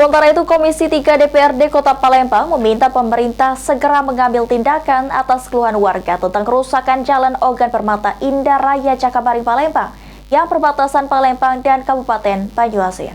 Sementara itu, Komisi 3 DPRD Kota Palembang meminta pemerintah segera mengambil tindakan atas keluhan warga tentang kerusakan Jalan Ogan Permata Indah Raya Jakabaring Palembang yang perbatasan Palembang dan Kabupaten Banyuasin.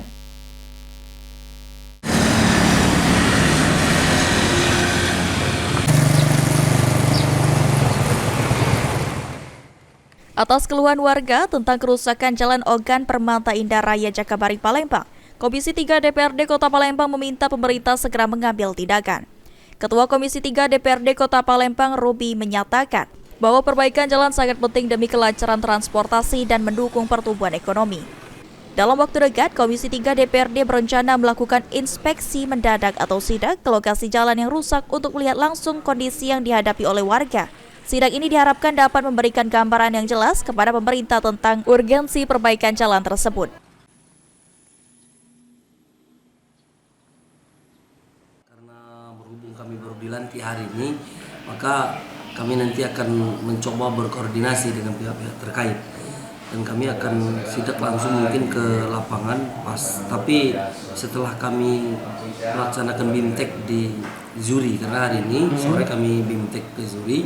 Atas keluhan warga tentang kerusakan Jalan Ogan Permata Indah Raya Jakabaring Palembang, Komisi 3 DPRD Kota Palembang meminta pemerintah segera mengambil tindakan. Ketua Komisi 3 DPRD Kota Palembang, Ruby, menyatakan bahwa perbaikan jalan sangat penting demi kelancaran transportasi dan mendukung pertumbuhan ekonomi. Dalam waktu dekat, Komisi 3 DPRD berencana melakukan inspeksi mendadak atau sidak ke lokasi jalan yang rusak untuk melihat langsung kondisi yang dihadapi oleh warga. Sidak ini diharapkan dapat memberikan gambaran yang jelas kepada pemerintah tentang urgensi perbaikan jalan tersebut. Karena berhubung kami baru dilantik hari ini, maka kami nanti akan mencoba berkoordinasi dengan pihak-pihak terkait. Dan kami akan sidak langsung mungkin ke lapangan tapi setelah kami melaksanakan BIMTEK di Zuri, karena hari ini sore kami BIMTEK ke Zuri,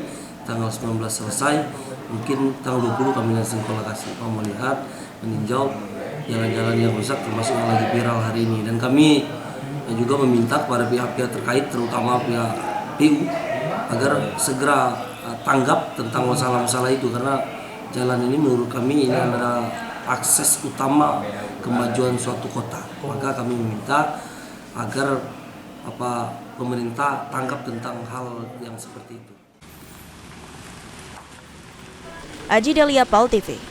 tanggal 19 selesai, mungkin tanggal 20 kami langsung ke lokasi melihat, meninjau jalan-jalan yang rusak termasuk yang lagi viral hari ini. Dan kami juga meminta kepada pihak-pihak terkait, terutama pihak PU, agar segera tanggap tentang masalah-masalah itu, karena jalan ini menurut kami ini adalah akses utama kemajuan suatu kota. Maka kami meminta agar pemerintah tanggap tentang hal yang seperti itu. Aji Delia, PAL TV.